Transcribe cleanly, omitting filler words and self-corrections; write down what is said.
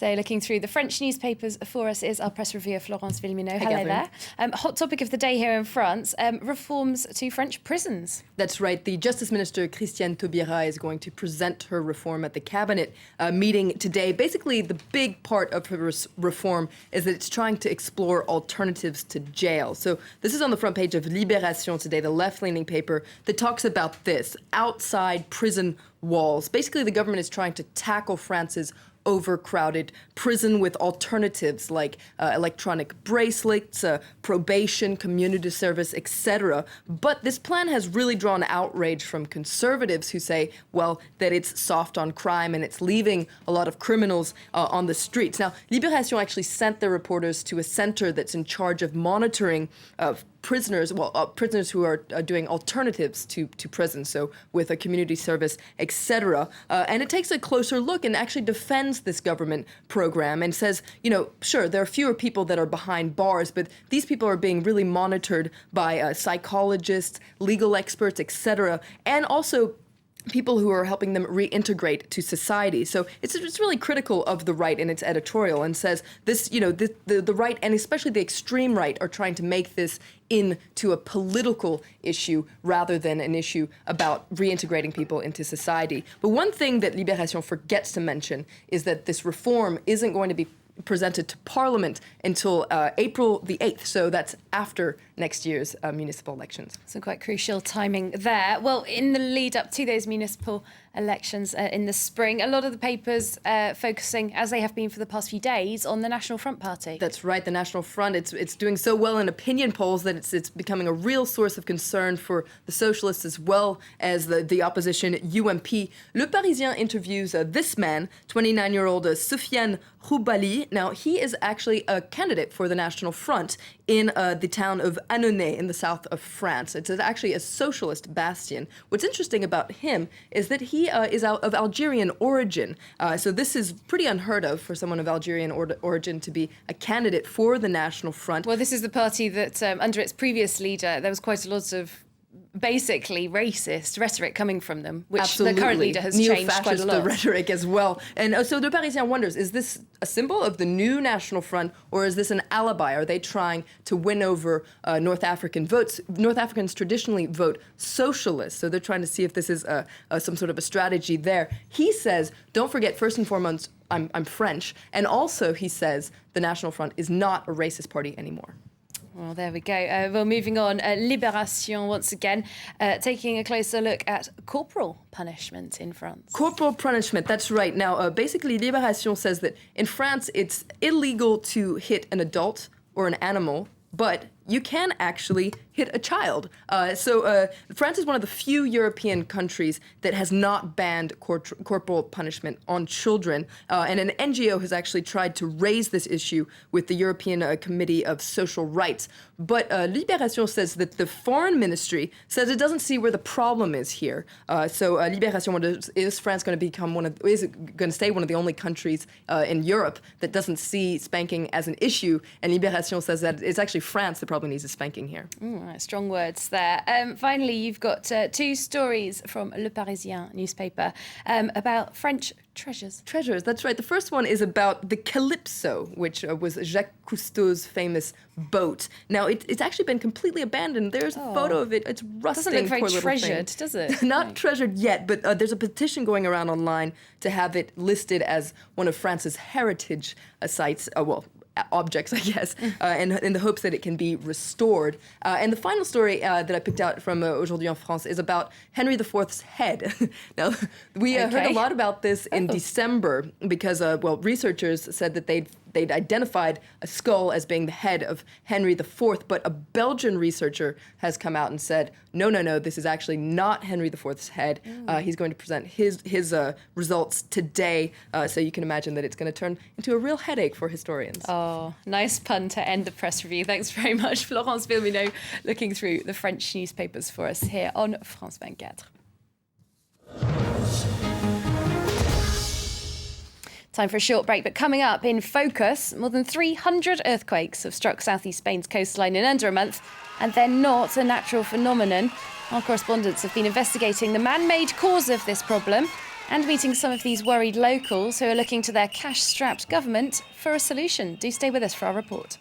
So looking through the French newspapers for us is our press reviewer, Florence Villeminot. Hello there. Hot topic of the day here in France, reforms to French prisons. That's right. The Justice Minister, Christiane Taubira, is going to present her reform at the cabinet meeting today. Basically, the big part of her reform is that it's trying to explore alternatives to jail. So this is on the front page of Libération today, the left-leaning paper that talks about this, outside prison walls. Basically, the government is trying to tackle France's overcrowded prison with alternatives like electronic bracelets, probation, community service, etc. But this plan has really drawn outrage from conservatives who say, well, that it's soft on crime and it's leaving a lot of criminals on the streets. Now, Libération actually sent their reporters to a center that's in charge of monitoring prisoners who are doing alternatives to prison, so with a community service, etc. And it takes a closer look and actually defends this government program and says, sure, there are fewer people that are behind bars, but these people are being really monitored by psychologists, legal experts, etc. And also people who are helping them reintegrate to society. So it's really critical of the right in its editorial and says this, the right and especially the extreme right are trying to make this into a political issue rather than an issue about reintegrating people into society. But one thing that Libération forgets to mention is that this reform isn't going to be presented to Parliament until April the 8th. So that's after next year's municipal elections. So quite crucial timing there. Well, in the lead up to those municipal elections in the spring, a lot of the papers focusing, as they have been for the past few days, on the National Front Party. That's right, the National Front. It's doing so well in opinion polls that it's becoming a real source of concern for the socialists as well as the opposition UMP. Le Parisien interviews this man, 29-year-old Sofiane Roubali. Now, he is actually a candidate for the National Front in the town of Annonay in the south of France. It's actually a socialist bastion. What's interesting about him is that he is of Algerian origin. So this is pretty unheard of for someone of Algerian origin to be a candidate for the National Front. Well, this is the party that, under its previous leader, there was quite a lot of basically racist rhetoric coming from them, which Absolutely. The current leader has changed quite a lot. Rhetoric as well. And so Le Parisien wonders, is this a symbol of the new National Front, or is this an alibi? Are they trying to win over North African votes? North Africans traditionally vote socialist, so they're trying to see if this is some sort of a strategy there. He says, don't forget, first and foremost, I'm French. And also, he says, the National Front is not a racist party anymore. Well, there we go. Well, moving on, Libération once again, taking a closer look at corporal punishment in France. Corporal punishment, that's right. Now, basically, Libération says that in France, it's illegal to hit an adult or an animal, but you can actually hit a child. So France is one of the few European countries that has not banned corporal punishment on children. And an NGO has actually tried to raise this issue with the European Committee of Social Rights. But Libération says that the Foreign Ministry says it doesn't see where the problem is here. So Libération wonders, is France going to become is it going to stay one of the only countries in Europe that doesn't see spanking as an issue? And Libération says that it's actually France that probably needs a spanking here. Strong words there. Finally, you've got two stories from Le Parisien newspaper about French treasures. Treasures, that's right. The first one is about the Calypso, which was Jacques Cousteau's famous boat. Now, it's actually been completely abandoned. There's a photo of it. It's rusting. Doesn't look very treasured, does it? Not treasured yet, but there's a petition going around online to have it listed as one of France's heritage sites. Objects, I guess, and in the hopes that it can be restored. And the final story that I picked out from Aujourd'hui en France is about Henry IV's head. Now, we heard a lot about this in December because, researchers said that they'd identified a skull as being the head of Henry IV, but a Belgian researcher has come out and said, no, this is actually not Henry IV's head. He's going to present his results today, so you can imagine that it's going to turn into a real headache for historians. Oh, nice pun to end the press review. Thanks very much, Florence Villeminot, looking through the French newspapers for us here on France 24. Time for a short break, but coming up in focus, more than 300 earthquakes have struck southeast Spain's coastline in under a month, and they're not a natural phenomenon. Our correspondents have been investigating the man-made cause of this problem and meeting some of these worried locals who are looking to their cash-strapped government for a solution. Do stay with us for our report.